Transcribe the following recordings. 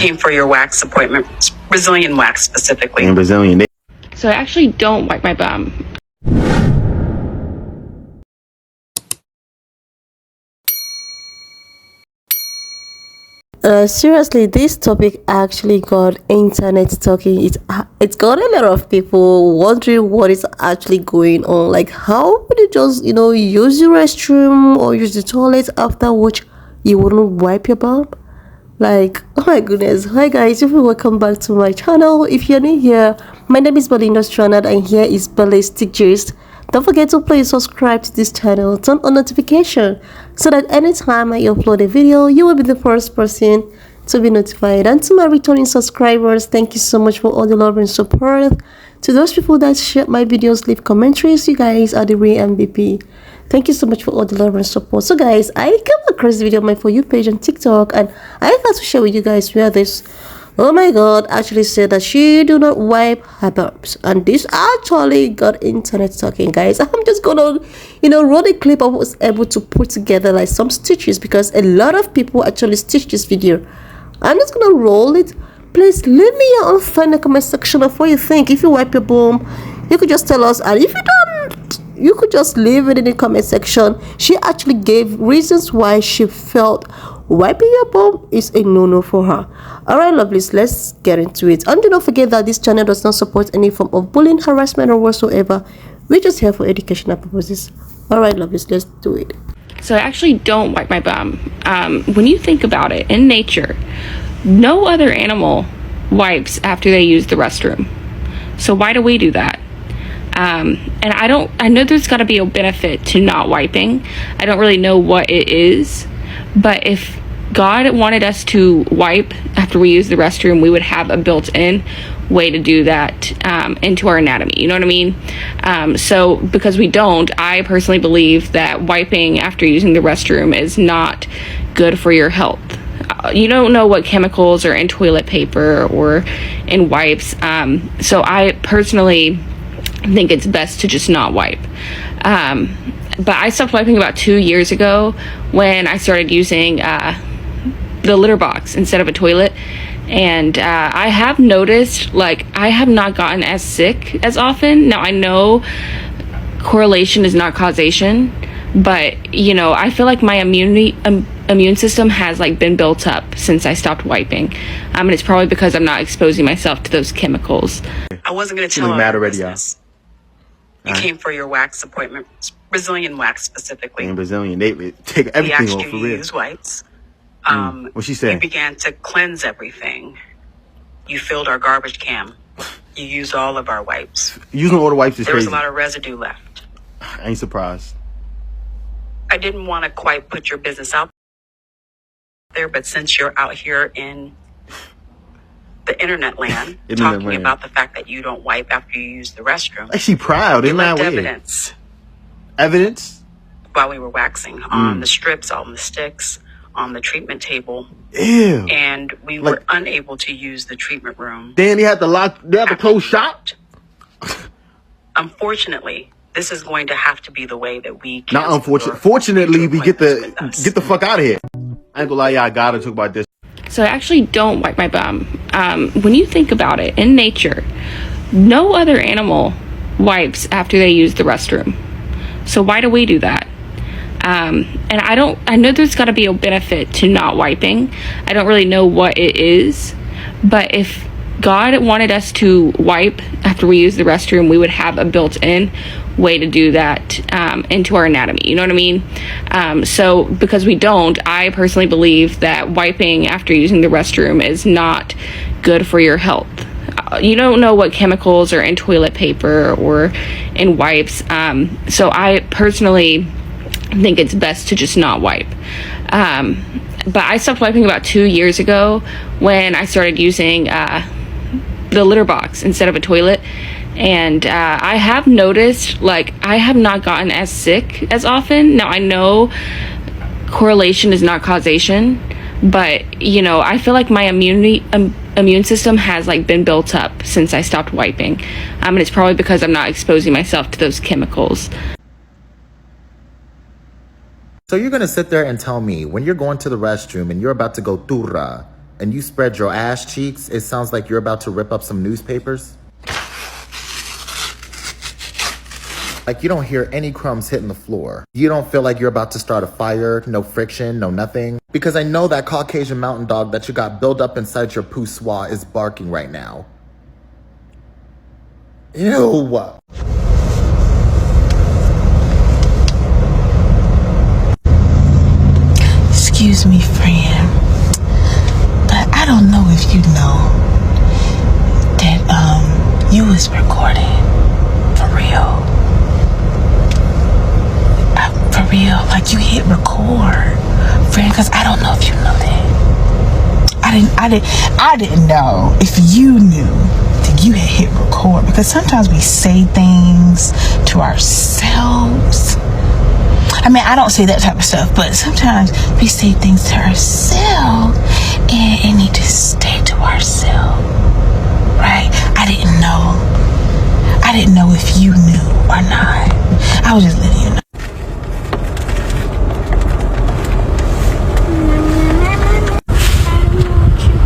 came for your wax appointment, Brazilian wax specifically. And Brazilian. So I actually don't wipe my bum. Seriously, this topic actually got internet talking. It's got a lot of people wondering what is actually going on. Like, how would you just use the restroom or use the toilet after which you wouldn't wipe your bum? Like, oh my goodness. Hi guys, welcome back to my channel. If you're new here, my name is Belinda Strand and here is Ballistic Gist. Don't forget to please subscribe to this channel, turn on notification so that anytime I upload a video, you will be the first person to be notified. And to my returning subscribers, thank you so much for all the love and support. To those people that share my videos, leave commentaries, you guys are the real MVP. Thank you so much for all the love and support. So guys, I came across the video on my For You page on TikTok and I thought to share with you guys where this oh my god actually said that she do not wipe her bums, and this actually got internet talking. Guys, I'm just gonna run a clip I was able to put together like some stitches because a lot of people actually stitched this video. I'm just gonna roll it. Please leave me your own fun in the comment section of what you think. If you wipe your bum, you could just tell us, and if you don't, you could just leave it in the comment section. She actually gave reasons why she felt wiping your bum is a no-no for her. Alright lovelies, let's get into it. And do not forget that this channel does not support any form of bullying, harassment or whatsoever. We're just here for educational purposes. Alright lovelies, let's do it. So I actually don't wipe my bum. When you think about it, in nature, no other animal wipes after they use the restroom. So why do we do that? And I know there's got to be a benefit to not wiping. I don't really know what it is, but if God wanted us to wipe after we use the restroom, we would have a built-in way to do that into our anatomy. You know what I mean? So because we don't, I personally believe that wiping after using the restroom is not good for your health. You don't know what chemicals are in toilet paper or in wipes. So I personally think it's best to just not wipe. But I stopped wiping about 2 years ago when I started using the litter box instead of a toilet. And I have noticed, like, I have not gotten as sick as often. Now, I know correlation is not causation, but, I feel like my immune system has, like, been built up since I stopped wiping. And it's probably because I'm not exposing myself to those chemicals. I wasn't going to tell mad her already, business. You came for your wax appointment, Brazilian wax specifically. And Brazilian, they take We everything asked off you for to real. use wipes. What she said? You began to cleanse everything. You filled our garbage can. You used all of our wipes. Using all the wipes is There was crazy. a lot of residue left. I ain't surprised. I didn't want to quite put your business out there, but since you're out here in the internet land talking about the fact that you don't wipe after you use the restroom, Like she proud, you isn't that left weird? evidence while we were waxing on the strips, on the sticks, on the treatment table. Ew. And we were unable to use the treatment room. Then they had to close shop. Unfortunately, this is going to have to be the way that we Not unfortunately. Fortunately, we get the fuck out of here. I ain't gonna lie, y'all. I gotta talk about this. So I actually don't wipe my bum. When you think about it, in nature, no other animal wipes after they use the restroom. So why do we do that? And I know there's got to be a benefit to not wiping. I don't really know what it is, but if God wanted us to wipe after we use the restroom, we would have a built-in way to do that into our anatomy. You know what I mean? So because we don't, I personally believe that wiping after using the restroom is not good for your health. You don't know what chemicals are in toilet paper or in wipes. So I personally think it's best to just not wipe. But I stopped wiping about 2 years ago when I started using the litter box instead of a toilet. And I have noticed, like, I have not gotten as sick as often. Now, I know correlation is not causation, but, I feel like my immune system has, like, been built up since I stopped wiping. And it's probably because I'm not exposing myself to those chemicals. So you're going to sit there and tell me when you're going to the restroom and you're about to go turra, and you spread your ass cheeks, it sounds like you're about to rip up some newspapers. Like you don't hear any crumbs hitting the floor. You don't feel like you're about to start a fire, no friction, no nothing. Because I know that Caucasian mountain dog that you got built up inside your poussoir is barking right now. Ew. Excuse me, friend, but I don't know if you know that you was recording for real. For real, like you hit record, friend, because I don't know if you know that. I didn't know if you knew that you had hit record, because sometimes we say things to ourselves. I mean, I don't say that type of stuff, but sometimes we say things to ourselves and it need to stay to ourselves, right? I didn't know if you knew or not. I was just letting you know.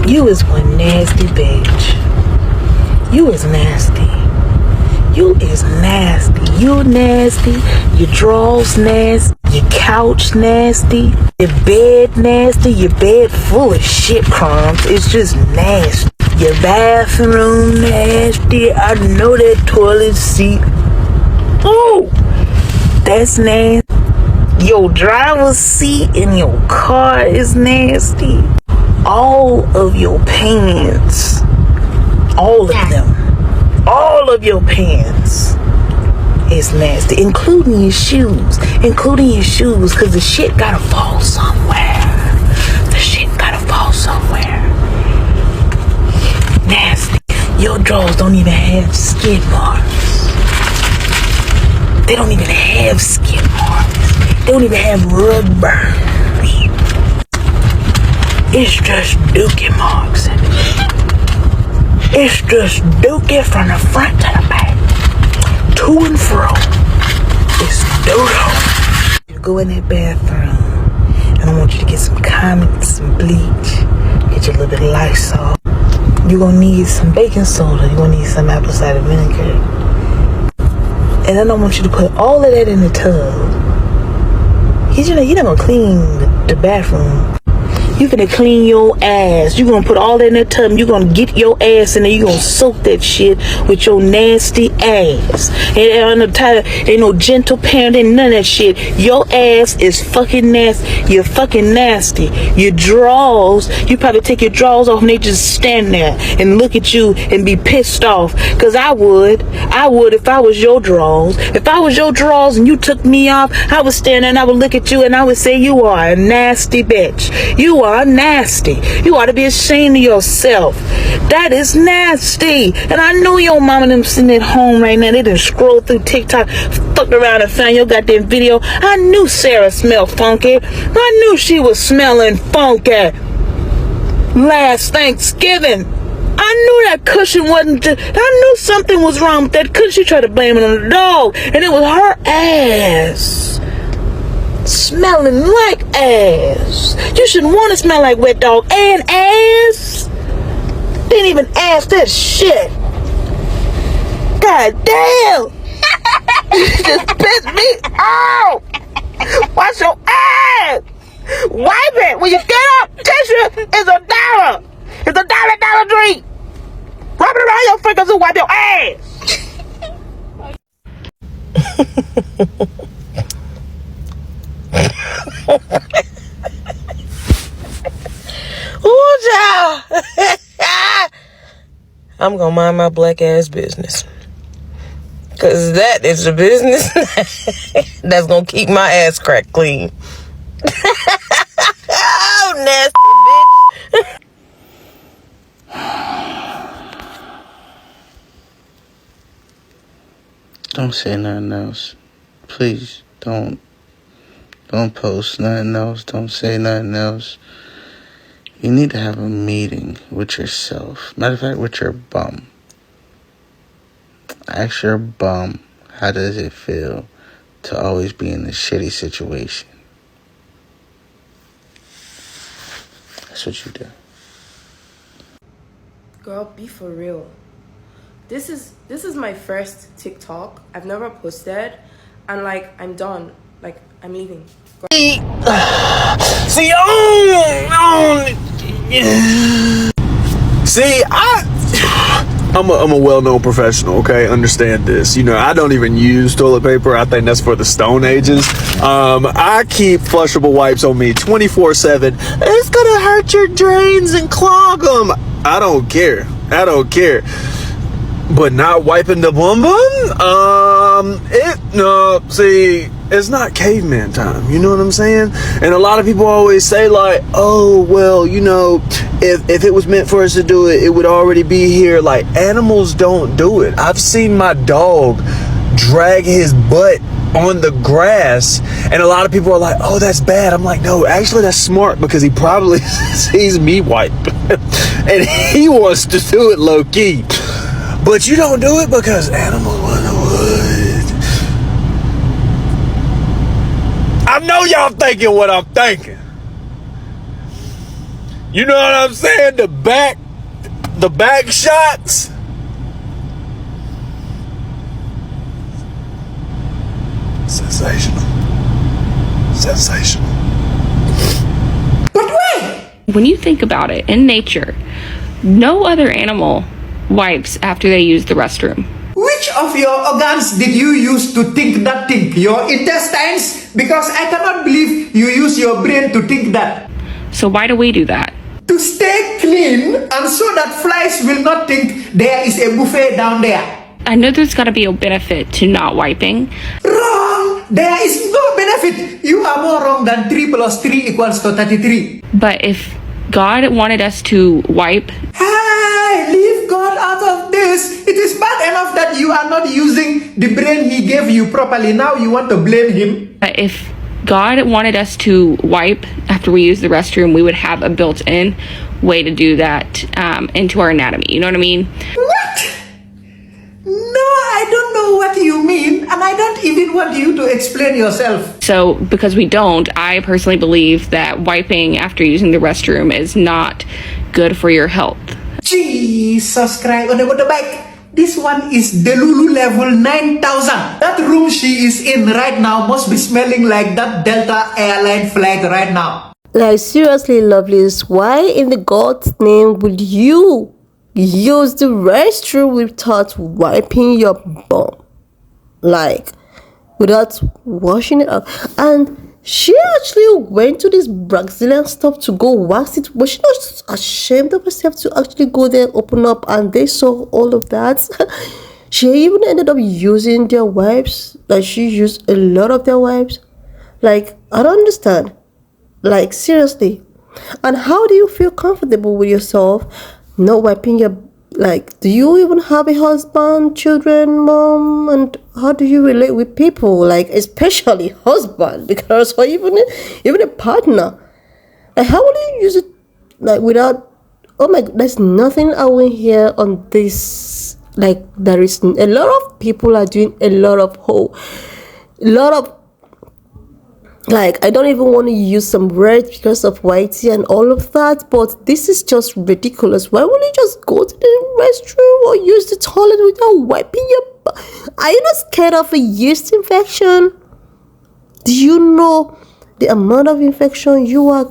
You is one nasty bitch. You is nasty. You is nasty. You nasty. Your drawers nasty. Your couch nasty. Your bed nasty. Your bed full of shit crumbs. It's just nasty. Your bathroom nasty. I know that toilet seat. Oh, that's nasty. Your driver's seat in your car is nasty. All of your pants, all of them, all of your pants is nasty, including your shoes, because the shit gotta fall somewhere. The shit gotta fall somewhere. Nasty. Your drawers don't even have skid marks. They don't even have skid marks. They don't even have rug burns. It's just dookie marks. It's just dookie from the front to the back. To and fro. It's dodo. You go in that bathroom, and I want you to get some Comet, some bleach, get your little bit of Lysol. You're gonna need some baking soda. You're gonna need some apple cider vinegar. And then I want you to put all of that in the tub. Because you're not gonna clean the bathroom. You're gonna clean your ass. You're gonna put all that in that tub. You're gonna get your ass in there. You're gonna soak that shit with your nasty ass. Ain't no gentle parenting, none of that shit. Your ass is fucking nasty. You're fucking nasty. Your drawers, you probably take your drawers off and they just stand there and look at you and be pissed off. Cause I would if I was your drawers. If I was your drawers and you took me off, I would stand there and I would look at you and I would say, you are a nasty bitch. You are nasty. You ought to be ashamed of yourself. That is nasty. And I know your mama and them sitting at home right now. They done scroll through TikTok, fucked around and found your goddamn video. I knew Sarah smelled funky. I knew she was smelling funky last Thanksgiving. I knew that cushion wasn't. I knew something was wrong with that cushion. She tried to blame it on the dog, and it was her ass. Smelling like ass. You shouldn't want to smell like wet dog and ass. Didn't even ask that shit. God damn. You just pissed me off. Wash your ass. Wipe it. When you get up, tissue is $1. It's $1 drink. Rub it around your fingers and wipe your ass. Ooh, child. I'm gonna mind my black ass business. Cause that is the business that's gonna keep my ass crack clean. Oh, nasty bitch. Don't say nothing else. Please don't post nothing else. Don't say nothing else. You need to have a meeting with yourself. Matter of fact, with your bum. Ask your bum, how does it feel to always be in a shitty situation? That's what you do. Girl, be for real. This is my first TikTok. I've never posted, and like I'm done. Like I'm leaving. See, I'm a well-known professional, okay? Understand this. You know, I don't even use toilet paper. I think that's for the Stone Ages. I keep flushable wipes on me 24/7. It's gonna hurt your drains and clog them. I don't care. But not wiping the bum bum? See, it's not caveman time, you know what I'm saying? And a lot of people always say like, oh, well, you know, if it was meant for us to do it, it would already be here. Like, animals don't do it. I've seen my dog drag his butt on the grass, and a lot of people are like, oh, that's bad. I'm like, no, actually that's smart, because he probably sees me wipe and he wants to do it low key. But you don't do it because animals want to wood. I know y'all thinking what I'm thinking. You know what I'm saying? The back shots. Sensational. But wait! When you think about it, in nature, no other animal wipes after they use the restroom. Which of your organs did you use to think that thing? Your intestines? Because I cannot believe you use your brain to think that. So why do we do that? To stay clean and so that flies will not think there is a buffet down there. I know there's got to be a benefit to not wiping. Wrong! There is no benefit. You are more wrong than 3 + 3 = 33. But if God wanted us to wipe, Hey, leave God out of this. It is bad enough that you are not using the brain He gave you properly. Now you want to blame Him. but if God wanted us to wipe after we use the restroom, we would have a built-in way to do that into our anatomy. You know what I mean? What? No, I don't know what you mean, and I don't even want you to explain yourself. So because we don't, I personally believe that wiping after using the restroom is not good for your health. Jesus Christ, on the bike. This one is Delulu level 9000. That room she is in right now must be smelling like that Delta airline flag right now. Like, seriously, lovelies, why in the God's name would you use the restroom without wiping your bum? Like, without washing it up? And she actually went to this Brazilian stuff to go wax it. Was she not ashamed of herself to actually go there, open up, and they saw all of that? She even ended up using their wipes. Like, she used a lot of their wipes. Like, I don't understand. Like, seriously. And how do you feel comfortable with yourself not wiping your, like, do you even have a husband, children, mom? And how do you relate with people, like, especially husband, because, or even a partner? Like, how would you use it, like, without, oh my God, there's nothing I will hear on this. Like, there is a lot of people are doing a lot of like, I don't even want to use some words because of whitey and all of that, but this is just ridiculous. Why wouldn't you just go to the restroom or use the toilet without wiping your butt? Are you not scared of a yeast infection? Do you know the amount of infection you are,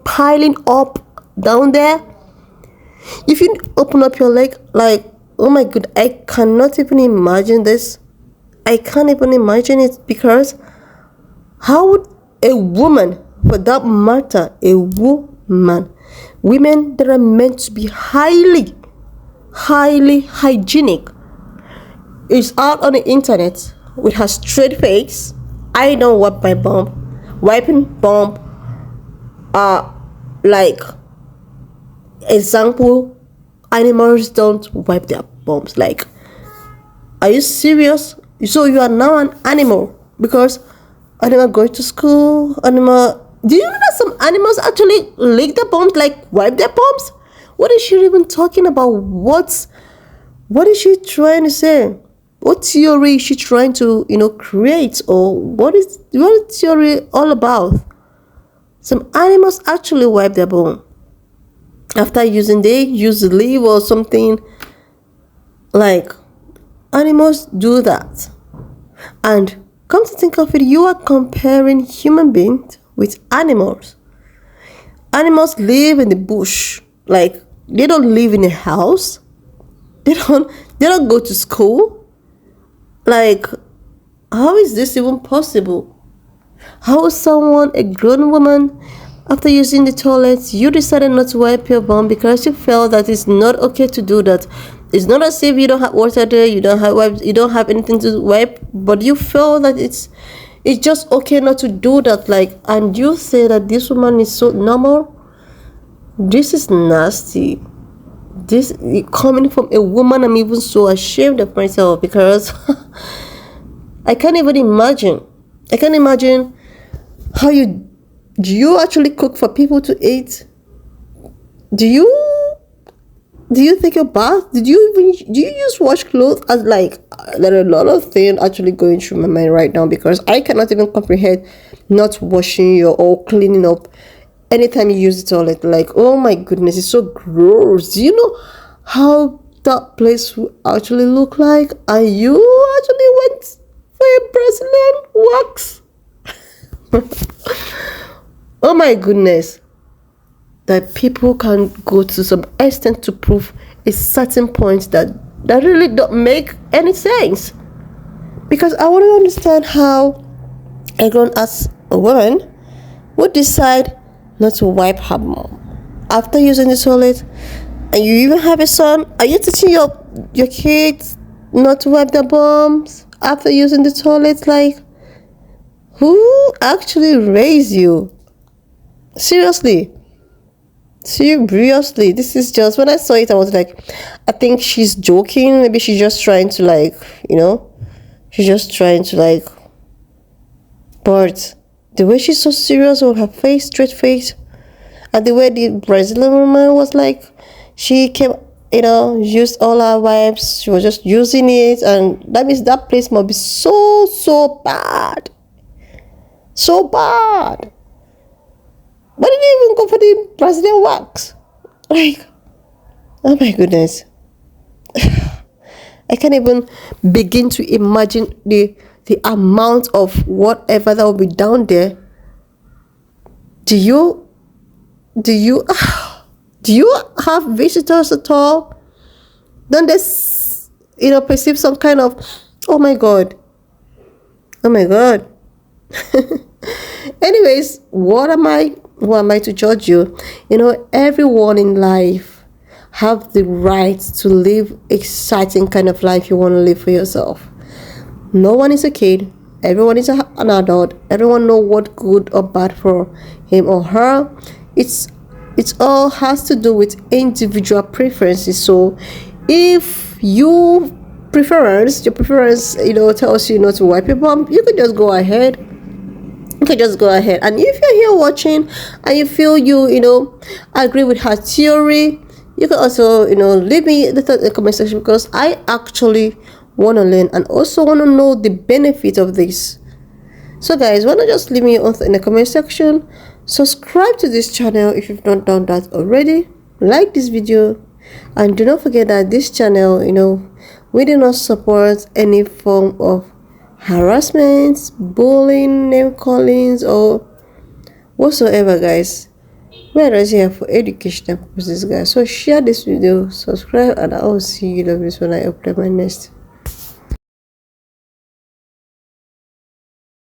piling up down there? If you open up your leg, like, oh my God, I cannot even imagine this. I can't even imagine it, because how would a woman, for that matter, women that are meant to be highly hygienic, is out on the internet with her straight face, I don't wipe my bum, wiping bum, like, example, animals don't wipe their bums. Like, are you serious? So you are now an animal, because animal going to school, animal. Do you know that some animals actually lick their bums, like wipe their bums? What is she even talking about? What is she trying to say? What theory is she trying to, create? Or what is theory all about? Some animals actually wipe their bum. after using, they use the leave or something. Like, animals do that. And come to think of it, you are comparing human beings with animals. Animals live in the bush. Like, they don't live in a house. They don't go to school. Like, how is this even possible? How is someone, a grown woman, after using the toilet, you decided not to wipe your bum because you felt that it's not okay to do that? It's not as if you don't have water there, you don't have wipes, you don't have anything to wipe, but you feel that it's just okay not to do that. Like, and you say that this woman is so normal. This is nasty. This coming from a woman, I'm even so ashamed of myself because I can't even imagine. I can't imagine how do you actually cook for people to eat? Do you take a bath? Do you use wash clothes? As like, there are a lot of things actually going through my mind right now because I cannot even comprehend not washing your or cleaning up anytime you use the toilet. Like, oh my goodness, it's so gross. Do you know how that place will actually look like? And you actually went for a Brazilian wax? Oh my goodness. That people can go to some extent to prove a certain point that really don't make any sense. Because I want to understand how a grown-ass woman would decide not to wipe her bum after using the toilet, and you even have a son. Are you teaching your kids not to wipe their bums after using the toilet? Like, who actually raised you? Seriously, this is just, when I saw it, I was like, I think she's joking. Maybe she's just trying to, like, she's just trying to, like, but the way she's so serious with her face, straight face, and the way the Brazilian woman was like, she came, used all her wipes, she was just using it, and that means that place must be so bad. So bad. Why did you even go for the Brazilian wax? Like, oh my goodness. I can't even begin to imagine the amount of whatever that will be down there. Do you have visitors at all? Don't they perceive some kind of, oh my god. Anyways, who am I to judge you? Everyone in life have the right to live a certain kind of life you want to live for yourself. No one is a kid. Everyone is an adult. Everyone know what good or bad for him or her. It all has to do with individual preferences. So if your preference tells you not to wipe your bum, you can just go ahead. And if you're here watching and you feel you agree with her theory, you can also leave me the comment section, because I actually want to learn and also want to know the benefit of this. So guys, why not just leave me in the comment section, subscribe to this channel if you've not done that already, like this video, and do not forget that this channel, we do not support any form of harassment, bullying, name callings, or whatsoever, guys. We are here for educational purposes, guys. So share this video, subscribe, and I will see you when I upload my next